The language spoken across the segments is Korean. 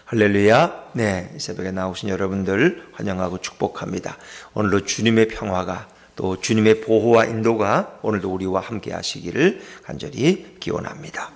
할렐루야. 네, 이 새벽에 나오신 여러분들 환영하고 축복합니다. 오늘도 주님의 평화가 또 주님의 보호와 인도가 오늘도 우리와 함께 하시기를 간절히 기원합니다.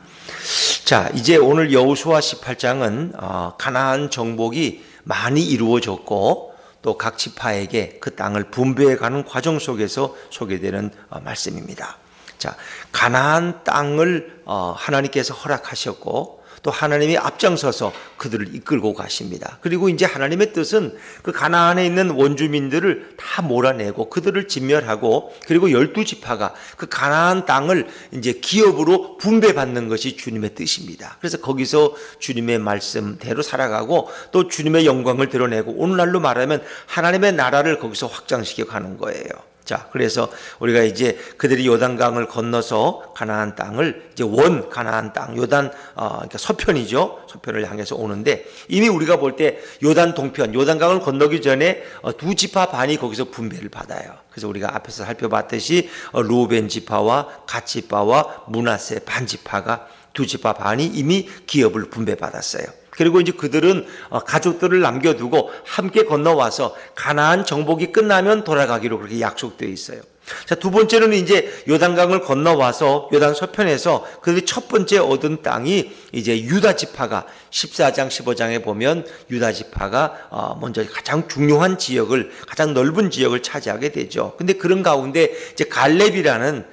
자, 이제 오늘 여호수아 18장은 가나안 정복이 많이 이루어졌고 또 각 지파에게 그 땅을 분배해가는 과정 속에서 소개되는 말씀입니다. 자, 가나안 땅을 하나님께서 허락하셨고 또 하나님이 앞장서서 그들을 이끌고 가십니다. 그리고 이제 하나님의 뜻은 그 가나안에 있는 원주민들을 다 몰아내고 그들을 진멸하고 그리고 12지파가 그 가나안 땅을 이제 기업으로 분배받는 것이 주님의 뜻입니다. 그래서 거기서 주님의 말씀대로 살아가고 또 주님의 영광을 드러내고 오늘날로 말하면 하나님의 나라를 거기서 확장시켜 가는 거예요. 자, 그래서 우리가 이제 그들이 요단강을 건너서 가나안 땅을 이제 원 가나안 땅, 그러니까 서편이죠. 서편을 향해서 오는데 이미 우리가 볼 때 요단 동편, 요단강을 건너기 전에 두 지파 반이 거기서 분배를 받아요. 그래서 우리가 앞에서 살펴봤듯이 루벤 지파와 갓 지파와 므낫세 반 지파가 두 지파 반이 이미 기업을 분배받았어요. 그리고 이제 그들은 가족들을 남겨두고 함께 건너와서 가나안 정복이 끝나면 돌아가기로 그렇게 약속되어 있어요. 자, 두 번째로는 이제 요단강을 건너와서 요단 서편에서 그들이 첫 번째 얻은 땅이 이제 유다 지파가 14장 15장에 보면 유다 지파가 먼저 가장 중요한 지역을 가장 넓은 지역을 차지하게 되죠. 근데 그런 가운데 이제 갈렙이라는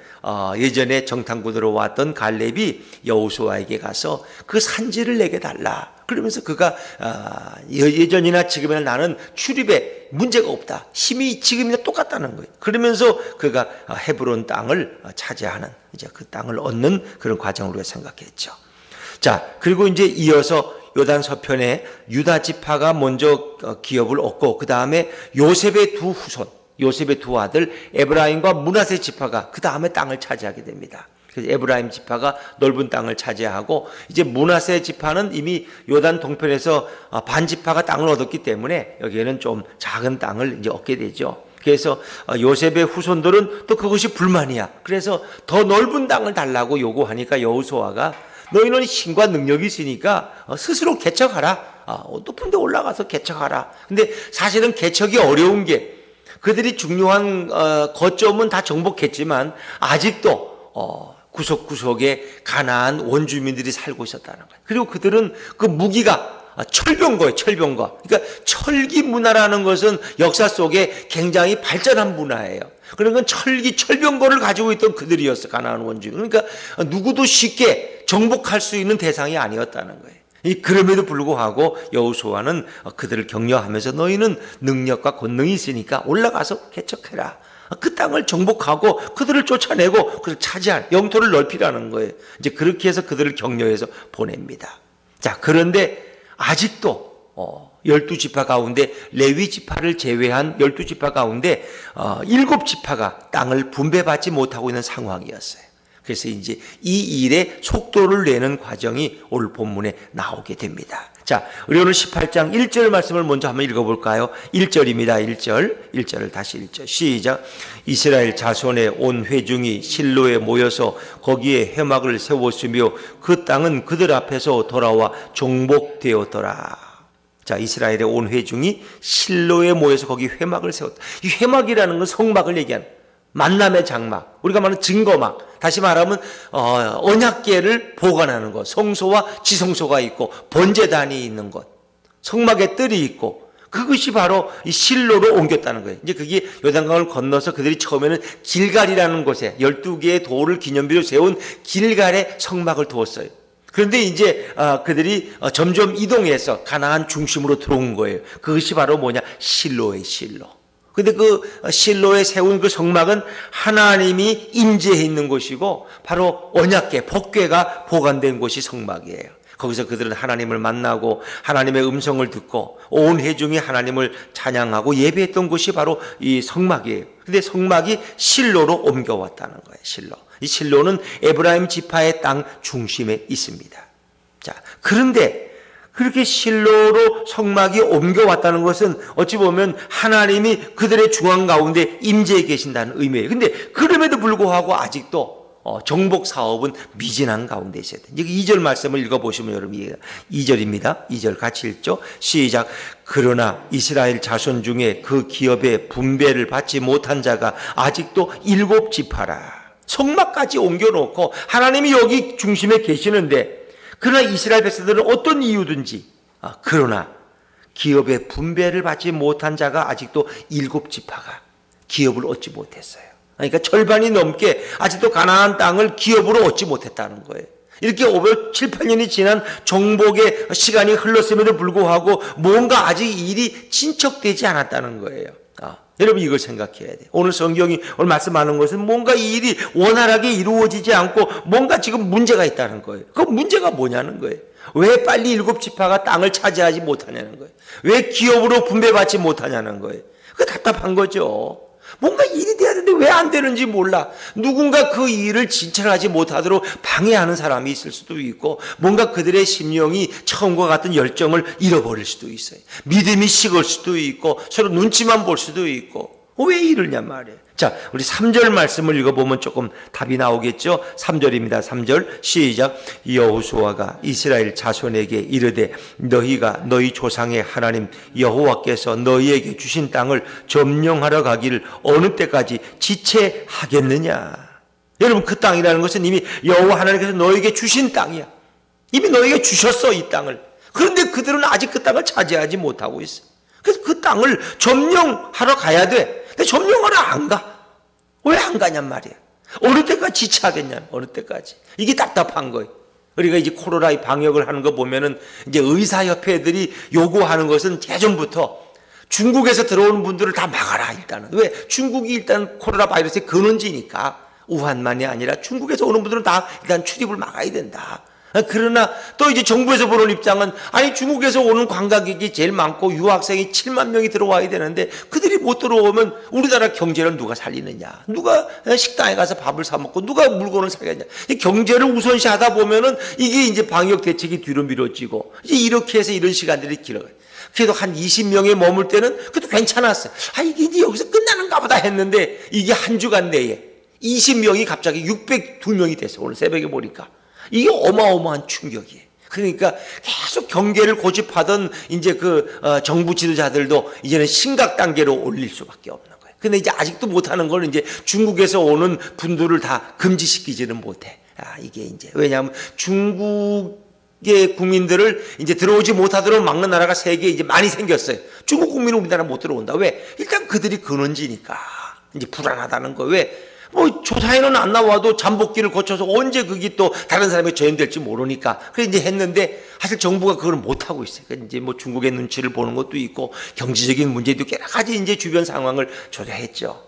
예전에 정탐꾼으로 왔던 갈렙이 여호수아에게 가서 그 산지를 내게 달라. 그러면서 그가 예전이나 지금이나 나는 출입에 문제가 없다. 힘이 지금이나 똑같다는 거예요. 그러면서 그가 헤브론 땅을 차지하는 이제 그 땅을 얻는 그런 과정으로 생각했죠. 자, 그리고 이제 이어서 요단 서편에 유다 지파가 먼저 기업을 얻고 그 다음에 요셉의 두 후손, 요셉의 두 아들 에브라임과 므낫세 지파가 그 다음에 땅을 차지하게 됩니다. 그래서 에브라임 지파가 넓은 땅을 차지하고 이제 므낫세 지파는 이미 요단 동편에서 반 지파가 땅을 얻었기 때문에 여기에는 좀 작은 땅을 이제 얻게 되죠. 그래서 요셉의 후손들은 또 그것이 불만이야. 그래서 더 넓은 땅을 달라고 요구하니까 여호수아가 너희는 힘과 능력이 있으니까 스스로 개척하라. 높은 데 올라가서 개척하라. 근데 사실은 개척이 어려운 게 그들이 중요한 거점은 다 정복했지만 아직도 구석구석에 가나안 원주민들이 살고 있었다는 거예요. 그리고 그들은 그 무기가 철병거예요. 철병거. 그러니까 철기 문화라는 것은 역사 속에 굉장히 발전한 문화예요. 그러니까 철병거를 가지고 있던 그들이었어. 가나안 원주민. 그러니까 누구도 쉽게 정복할 수 있는 대상이 아니었다는 거예요. 그럼에도 불구하고 여호수아는 그들을 격려하면서 너희는 능력과 권능이 있으니까 올라가서 개척해라. 그 땅을 정복하고 그들을 쫓아내고 그를 차지한 영토를 넓히라는 거예요. 이제 그렇게 해서 그들을 격려해서 보냅니다. 자, 그런데 아직도 12지파 가운데 레위 지파를 제외한 12지파 가운데 7지파가 땅을 분배받지 못하고 있는 상황이었어요. 그래서 이제 이 일에 속도를 내는 과정이 오늘 본문에 나오게 됩니다. 자, 우리 오늘 18장 1절 말씀을 먼저 한번 읽어볼까요? 1절입니다. 1절을 다시 1절 시작. 이스라엘 자손의 온 회중이 실로에 모여서 거기에 회막을 세웠으며 그 땅은 그들 앞에서 돌아와 정복되었더라. 자, 이스라엘의 온 회중이 실로에 모여서 거기 회막을 세웠다. 이 회막이라는 건 성막을 얘기하는 만남의 장막, 우리가 말하는 증거막, 다시 말하면 언약궤를 보관하는 것, 성소와 지성소가 있고 번제단이 있는 것, 성막의 뜰이 있고 그것이 바로 이 실로로 옮겼다는 거예요. 이제 그게 요단강을 건너서 그들이 처음에는 길갈이라는 곳에 12개의 돌을 기념비로 세운 길갈에 성막을 두었어요. 그런데 이제 그들이 점점 이동해서 가나안 중심으로 들어온 거예요. 그것이 바로 뭐냐? 실로의 실로. 근데 그 실로에 세운 그 성막은 하나님이 임재해 있는 곳이고 바로 언약궤, 법궤가 보관된 곳이 성막이에요. 거기서 그들은 하나님을 만나고 하나님의 음성을 듣고 온 회중이 하나님을 찬양하고 예배했던 곳이 바로 이 성막이에요. 근데 성막이 실로로 옮겨왔다는 거예요. 실로. 이 실로는 에브라임 지파의 땅 중심에 있습니다. 자, 그런데 그렇게 실로로 성막이 옮겨왔다는 것은 어찌 보면 하나님이 그들의 중앙 가운데 임재해 계신다는 의미예요. 근데 그럼에도 불구하고 아직도 정복 사업은 미진한 가운데 있어야 돼. 2절 말씀을 읽어보시면 여러분이 2절입니다. 2절 같이 읽죠. 시작. 그러나 이스라엘 자손 중에 그 기업의 분배를 받지 못한 자가 아직도 7지파라. 성막까지 옮겨놓고 하나님이 여기 중심에 계시는데, 그러나 이스라엘 백성들은 어떤 이유든지 그러나 기업의 분배를 받지 못한 자가 아직도 7지파가 기업을 얻지 못했어요. 그러니까 절반이 넘게 아직도 가나안 땅을 기업으로 얻지 못했다는 거예요. 이렇게 7, 8년이 지난 정복의 시간이 흘렀음에도 불구하고 뭔가 아직 일이 진척되지 않았다는 거예요. 여러분 이걸 생각해야 돼요. 오늘 성경이 오늘 말씀하는 것은 뭔가 이 일이 원활하게 이루어지지 않고 뭔가 지금 문제가 있다는 거예요. 그 문제가 뭐냐는 거예요. 왜 빨리 7지파가 땅을 차지하지 못하냐는 거예요. 왜 기업으로 분배받지 못하냐는 거예요. 그 답답한 거죠. 뭔가 일이 돼야 되는데 왜 안 되는지 몰라. 누군가 그 일을 진척하지 못하도록 방해하는 사람이 있을 수도 있고, 뭔가 그들의 심령이 처음과 같은 열정을 잃어버릴 수도 있어요. 믿음이 식을 수도 있고, 서로 눈치만 볼 수도 있고. 왜 이러냐 말이에요. 자, 우리 3절 말씀을 읽어보면 조금 답이 나오겠죠. 3절입니다. 3절 시작. 여호수아가 이스라엘 자손에게 이르되 너희가 너희 조상의 하나님 여호와께서 너희에게 주신 땅을 점령하러 가기를 어느 때까지 지체하겠느냐. 여러분 그 땅이라는 것은 이미 여호와 하나님께서 너희에게 주신 땅이야. 이미 너희에게 주셨어 이 땅을. 그런데 그들은 아직 그 땅을 차지하지 못하고 있어. 그래서 그 땅을 점령하러 가야 돼. 근데 점령하러 안 가. 왜 안 가냔 말이야. 어느 때까지 지체하겠냐. 어느 때까지. 이게 답답한 거예요. 우리가 이제 코로나 방역을 하는 거 보면은 이제 의사협회들이 요구하는 것은 예전부터 중국에서 들어오는 분들을 다 막아라 일단은. 왜? 중국이 일단 코로나 바이러스의 근원지니까. 우한만이 아니라 중국에서 오는 분들은 다 일단 출입을 막아야 된다. 그러나 또 이제 정부에서 보는 입장은 아니 중국에서 오는 관광객이 제일 많고 유학생이 7만 명이 들어와야 되는데 그들이 못 들어오면 우리나라 경제를 누가 살리느냐. 누가 식당에 가서 밥을 사 먹고 누가 물건을 사겠냐. 경제를 우선시하다 보면은 이게 이제 방역 대책이 뒤로 미뤄지고 이제 이렇게 해서 이런 시간들이 길어요. 그래도 한 20명에 머물 때는 그래도 괜찮았어요. 이게 이제 여기서 끝나는가 보다 했는데 이게 한 주간 내에 20명이 갑자기 602명이 됐어요. 오늘 새벽에 보니까. 이게 어마어마한 충격이에요. 그러니까 계속 경계를 고집하던 이제 정부 지도자들도 이제는 심각 단계로 올릴 수밖에 없는 거예요. 근데 이제 아직도 못하는 건 이제 중국에서 오는 분들을 다 금지시키지는 못해. 이게 이제 왜냐하면 중국의 국민들을 이제 들어오지 못하도록 막는 나라가 세계에 이제 많이 생겼어요. 중국 국민은 우리나라 못 들어온다. 왜? 일단 그들이 근원지니까 이제 불안하다는 거예요. 왜? 조사에는 안 나와도 잠복기를 거쳐서 언제 그게 또 다른 사람이 전염될지 모르니까. 그래 이제 했는데 사실 정부가 그걸 못 하고 있어요. 이제 중국의 눈치를 보는 것도 있고 경제적인 문제도 여러 가지 이제 주변 상황을 조사했죠.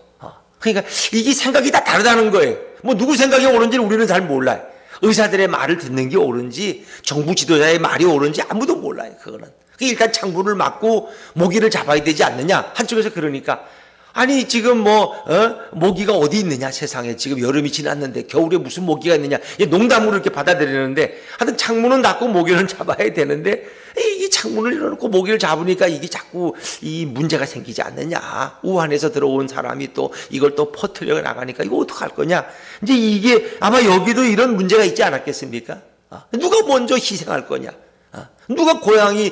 그러니까 이게 생각이 다 다르다는 거예요. 누구 생각이 옳은지는 우리는 잘 몰라요. 의사들의 말을 듣는 게 옳은지 정부 지도자의 말이 옳은지 아무도 몰라요. 그거는. 일단 창문을 막고 모기를 잡아야 되지 않느냐. 한쪽에서 그러니까. 아니 지금 모기가 어디 있느냐 세상에. 지금 여름이 지났는데 겨울에 무슨 모기가 있느냐. 농담으로 이렇게 받아들이는데 하여튼 창문은 닫고 모기를 잡아야 되는데 이 창문을 열어놓고 모기를 잡으니까 이게 자꾸 이 문제가 생기지 않느냐. 우한에서 들어온 사람이 또 이걸 또 퍼뜨려 나가니까 이거 어떡할 거냐. 이제 이게 아마 여기도 이런 문제가 있지 않았겠습니까? 누가 먼저 희생할 거냐. 누가 고양이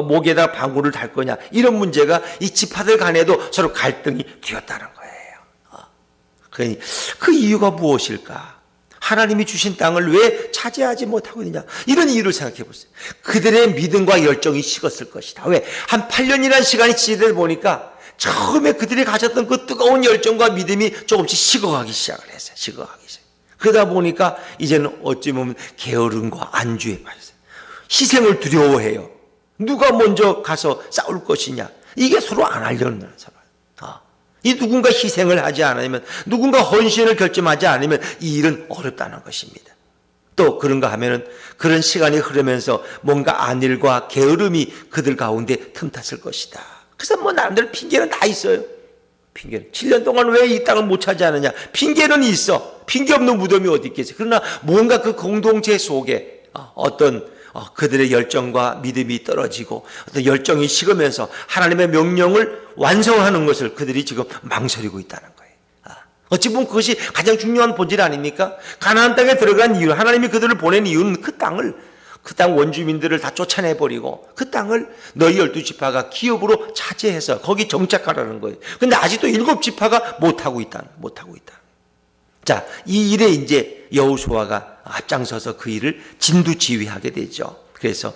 목에다 방울을 달 거냐. 이런 문제가 이 지파들 간에도 서로 갈등이 되었다는 거예요. 그 이유가 무엇일까? 하나님이 주신 땅을 왜 차지하지 못하고 있느냐. 이런 이유를 생각해 보세요. 그들의 믿음과 열정이 식었을 것이다. 왜? 한 8년이라는 시간이 지내다 보니까 처음에 그들이 가졌던 그 뜨거운 열정과 믿음이 조금씩 식어가기 시작을 했어요. 식어가기 시작. 그러다 보니까 이제는 어찌 보면 게으름과 안주에 빠졌어요. 희생을 두려워해요. 누가 먼저 가서 싸울 것이냐. 이게 서로 안 하려는 사람. 이 누군가 희생을 하지 않으면, 누군가 헌신을 결정하지 않으면 이 일은 어렵다는 것입니다. 또 그런가 하면은 그런 시간이 흐르면서 뭔가 안일과 게으름이 그들 가운데 틈탔을 것이다. 그래서 나름대로 핑계는 다 있어요. 핑계는 7년 동안 왜 이 땅을 못 차지하느냐. 핑계는 있어. 핑계 없는 무덤이 어디 있겠어요. 그러나 뭔가 그 공동체 속에 어떤 그들의 열정과 믿음이 떨어지고 어떤 열정이 식으면서 하나님의 명령을 완성하는 것을 그들이 지금 망설이고 있다는 거예요. 어찌 보면 그것이 가장 중요한 본질 아닙니까? 가나안 땅에 들어간 이유, 하나님이 그들을 보낸 이유는 그 땅 원주민들을 다 쫓아내버리고 그 땅을 너희 12지파가 기업으로 차지해서 거기 정착하라는 거예요. 근데 아직도 7지파가 못하고 있다. 자, 이 일에 이제 여호수아가 앞장서서 그 일을 진두지휘하게 되죠. 그래서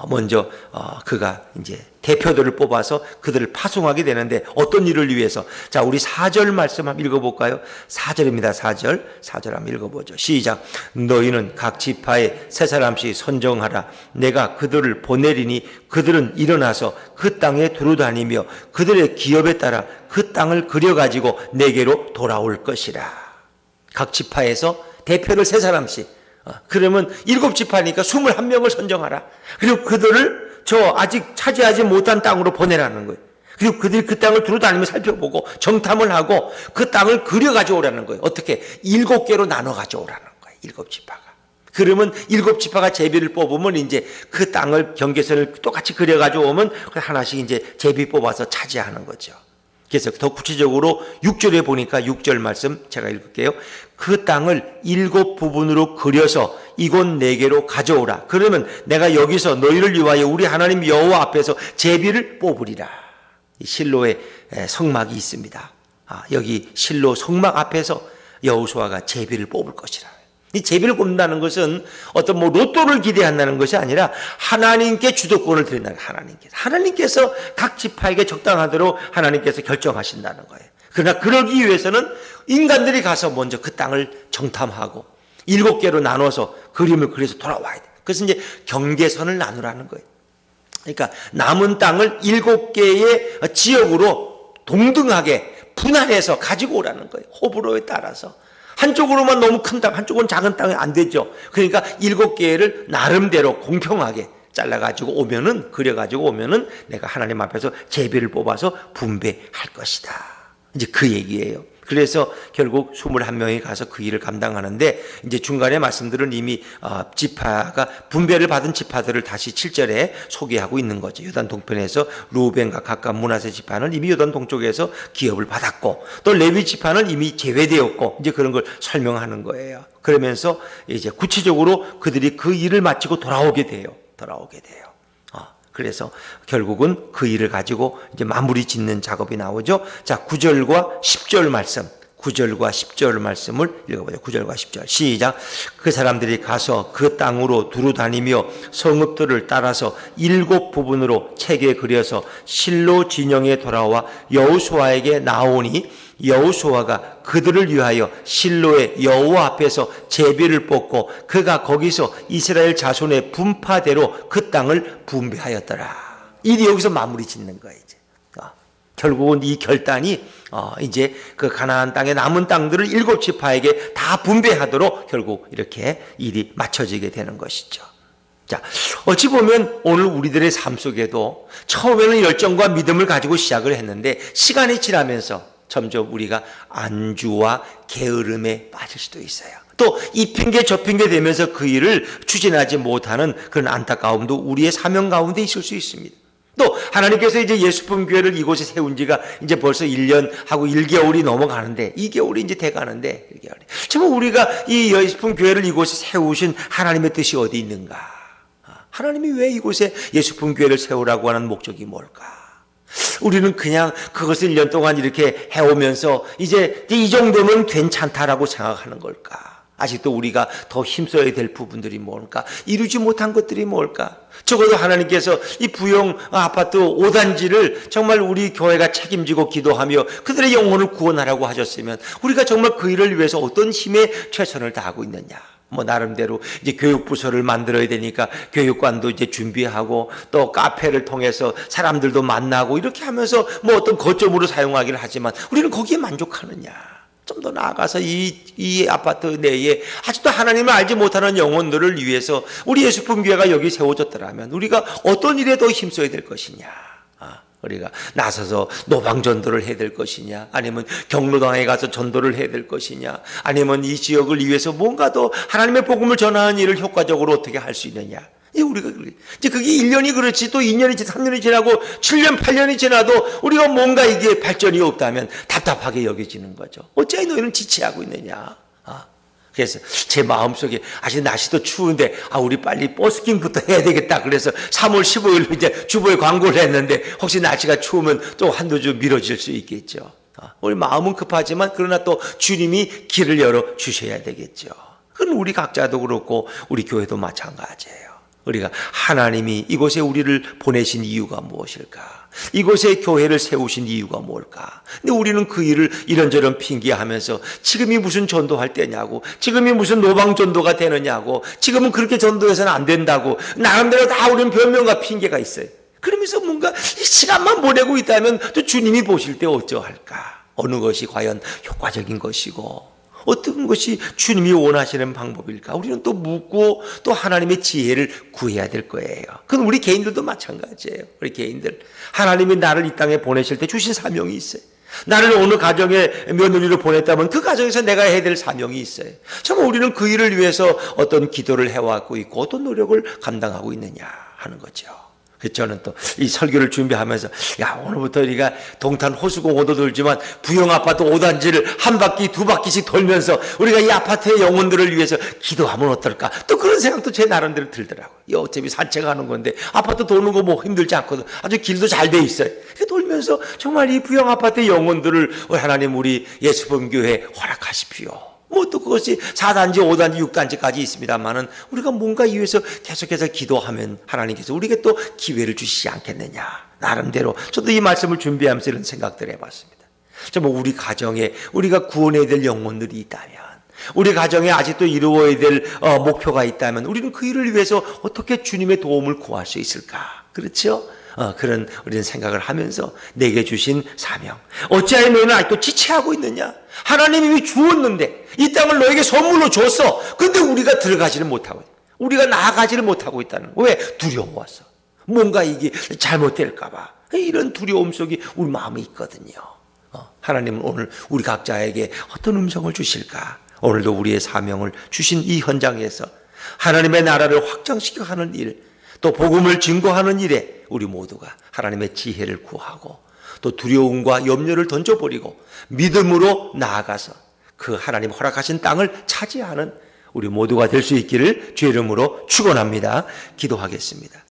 먼저 그가 이제 대표들을 뽑아서 그들을 파송하게 되는데 어떤 일을 위해서? 자, 우리 4절 말씀 한번 읽어볼까요? 4절입니다. 4절 한번 읽어보죠. 시작. 너희는 각 지파에 세 사람씩 선정하라. 내가 그들을 보내리니 그들은 일어나서 그 땅에 두루다니며 그들의 기업에 따라 그 땅을 그려가지고 내게로 돌아올 것이라. 각 지파에서 대표를 세 사람씩. 그러면 7지파니까 21명을 선정하라. 그리고 그들을 저 아직 차지하지 못한 땅으로 보내라는 거예요. 그리고 그들이 그 땅을 두루다니며 살펴보고 정탐을 하고 그 땅을 그려 가져오라는 거예요. 어떻게? 7개로 나눠 가져오라는 거예요. 7지파가. 그러면 7지파가 제비를 뽑으면 이제 그 땅을 경계선을 똑같이 그려 가져오면 하나씩 이제 제비 뽑아서 차지하는 거죠. 그래서 더 구체적으로 6절에 보니까 6절 말씀 제가 읽을게요. 그 땅을 7부분으로 그려서 이곳 4개로 가져오라. 그러면 내가 여기서 너희를 위하여 우리 하나님 여호와 앞에서 제비를 뽑으리라. 실로의 성막이 있습니다. 여기 실로 성막 앞에서 여호수아가 제비를 뽑을 것이라. 이 제비를 뽑는다는 것은 어떤 로또를 기대한다는 것이 아니라 하나님께 주도권을 드린다는 거예요. 하나님께서 각 지파에게 적당하도록 하나님께서 결정하신다는 거예요. 그러나 그러기 위해서는 인간들이 가서 먼저 그 땅을 정탐하고 7개로 나눠서 그림을 그려서 돌아와야 돼요. 그래서 이제 경계선을 나누라는 거예요. 그러니까 남은 땅을 7개의 지역으로 동등하게 분할해서 가지고 오라는 거예요. 호불호에 따라서. 한쪽으로만 너무 큰 땅, 한쪽은 작은 땅이 안 되죠. 그러니까 7개를 나름대로 공평하게 잘라가지고 오면은, 그려가지고 오면은 내가 하나님 앞에서 제비를 뽑아서 분배할 것이다. 이제 그 얘기예요. 그래서 결국 21명이 가서 그 일을 감당하는데 이제 중간에 말씀들은 이미 지파가 분배를 받은 지파들을 다시 7절에 소개하고 있는 거죠. 요단 동편에서 루벤과 갓과 므낫세 지파는 이미 요단 동쪽에서 기업을 받았고 또 레위 지파는 이미 제외되었고 이제 그런 걸 설명하는 거예요. 그러면서 이제 구체적으로 그들이 그 일을 마치고 돌아오게 돼요. 그래서 결국은 그 일을 가지고 이제 마무리 짓는 작업이 나오죠. 자, 9절과 10절 말씀. 9절과 10절 말씀을 읽어보죠. 9절과 10절. 시작. 그 사람들이 가서 그 땅으로 두루다니며 성읍들을 따라서 7부분으로 책에 그려서 실로 진영에 돌아와 여호수아에게 나오니 여호수아가 그들을 위하여 실로의 여호와 앞에서 제비를 뽑고 그가 거기서 이스라엘 자손의 분파대로 그 땅을 분배하였더라. 일이 여기서 마무리 짓는 거예요. 이제 결국은 이 결단이 이제 그 가나안 땅의 남은 땅들을 7지파에게 다 분배하도록 결국 이렇게 일이 맞춰지게 되는 것이죠. 자, 어찌 보면 오늘 우리들의 삶 속에도 처음에는 열정과 믿음을 가지고 시작을 했는데 시간이 지나면서 점점 우리가 안주와 게으름에 빠질 수도 있어요. 또 이 핑계 저 핑계 되면서 그 일을 추진하지 못하는 그런 안타까움도 우리의 사명 가운데 있을 수 있습니다. 또 하나님께서 이제 예수품 교회를 이곳에 세운 지가 이제 벌써 1년하고 1개월이 넘어가는데 2개월이 이제 돼가는데 1개월이. 정말 우리가 이 예수품 교회를 이곳에 세우신 하나님의 뜻이 어디 있는가? 하나님이 왜 이곳에 예수품 교회를 세우라고 하는 목적이 뭘까? 우리는 그냥 그것을 1년 동안 이렇게 해오면서 이제 이 정도면 괜찮다라고 생각하는 걸까? 아직도 우리가 더 힘써야 될 부분들이 뭘까? 이루지 못한 것들이 뭘까? 적어도 하나님께서 이 부영 아파트 5단지를 정말 우리 교회가 책임지고 기도하며 그들의 영혼을 구원하라고 하셨으면 우리가 정말 그 일을 위해서 어떤 힘의 최선을 다하고 있느냐? 나름대로 이제 교육부서를 만들어야 되니까 교육관도 이제 준비하고 또 카페를 통해서 사람들도 만나고 이렇게 하면서 어떤 거점으로 사용하기를 하지만 우리는 거기에 만족하느냐? 좀 더 나아가서 이 아파트 내에 아직도 하나님을 알지 못하는 영혼들을 위해서 우리 예수품 교회가 여기 세워졌더라면 우리가 어떤 일에 더 힘써야 될 것이냐? 우리가 나서서 노방전도를 해야 될 것이냐, 아니면 경로당에 가서 전도를 해야 될 것이냐, 아니면 이 지역을 위해서 뭔가 더 하나님의 복음을 전하는 일을 효과적으로 어떻게 할 수 있느냐, 우리가 이제 그게 1년이 그렇지 또 2년이 3년이 지나고 7년 8년이 지나도 우리가 뭔가 이게 발전이 없다면 답답하게 여겨지는 거죠. 어찌 너희는 지체하고 있느냐. 그래서 제 마음속에 아직 날씨도 추운데 우리 빨리 버스킹부터 해야 되겠다. 그래서 3월 15일 이제 주보에 광고를 했는데 혹시 날씨가 추우면 또 한두 주 미뤄질 수 있겠죠. 우리 마음은 급하지만 그러나 또 주님이 길을 열어 주셔야 되겠죠. 그건 우리 각자도 그렇고 우리 교회도 마찬가지예요. 우리가 하나님이 이곳에 우리를 보내신 이유가 무엇일까? 이곳에 교회를 세우신 이유가 뭘까? 근데 우리는 그 일을 이런저런 핑계하면서 지금이 무슨 전도할 때냐고, 지금이 무슨 노방 전도가 되느냐고, 지금은 그렇게 전도해서는 안 된다고, 나름대로 다 우리는 변명과 핑계가 있어요. 그러면서 뭔가 이 시간만 보내고 있다면 또 주님이 보실 때 어쩌할까? 어느 것이 과연 효과적인 것이고 어떤 것이 주님이 원하시는 방법일까? 우리는 또 묻고 또 하나님의 지혜를 구해야 될 거예요. 그건 우리 개인들도 마찬가지예요. 우리 개인들. 하나님이 나를 이 땅에 보내실 때 주신 사명이 있어요. 나를 어느 가정에 며느리로 보냈다면 그 가정에서 내가 해야 될 사명이 있어요. 정말 우리는 그 일을 위해서 어떤 기도를 해왔고 있고 어떤 노력을 감당하고 있느냐 하는 거죠. 저는 또 이 설교를 준비하면서 오늘부터 우리가 동탄 호수공원도 돌지만 부영아파트 5단지를 한 바퀴 두 바퀴씩 돌면서 우리가 이 아파트의 영혼들을 위해서 기도하면 어떨까? 또 그런 생각도 제 나름대로 들더라고요. 어차피 산책하는 건데 아파트 도는 거 뭐 힘들지 않거든. 아주 길도 잘 돼 있어요. 돌면서 정말 이 부영아파트의 영혼들을 하나님 우리 예수범교회에 허락하십시오. 또 그것이 4단지, 5단지, 6단지까지 있습니다만은 우리가 뭔가 위해서 계속해서 기도하면 하나님께서 우리에게 또 기회를 주시지 않겠느냐. 나름대로 저도 이 말씀을 준비하면서 이런 생각들을 해봤습니다. 정말 우리 가정에 우리가 구원해야 될 영혼들이 있다면, 우리 가정에 아직도 이루어야 될 목표가 있다면 우리는 그 일을 위해서 어떻게 주님의 도움을 구할 수 있을까? 그렇죠? 그런 우리는 생각을 하면서 내게 주신 사명. 어찌하여 너희는 아직도 지체하고 있느냐? 하나님이 이미 주었는데 이 땅을 너에게 선물로 줬어. 근데 우리가 들어가지를 못하고 있다. 우리가 나아가지를 못하고 있다는. 왜? 두려워서. 뭔가 이게 잘못될까 봐. 이런 두려움 속에 우리 마음이 있거든요. 하나님은 오늘 우리 각자에게 어떤 음성을 주실까? 오늘도 우리의 사명을 주신 이 현장에서 하나님의 나라를 확장시켜 가는 일, 또 복음을 증거하는 일에 우리 모두가 하나님의 지혜를 구하고 또 두려움과 염려를 던져버리고 믿음으로 나아가서 그 하나님 허락하신 땅을 차지하는 우리 모두가 될 수 있기를 주의 이름으로 축원합니다. 기도하겠습니다.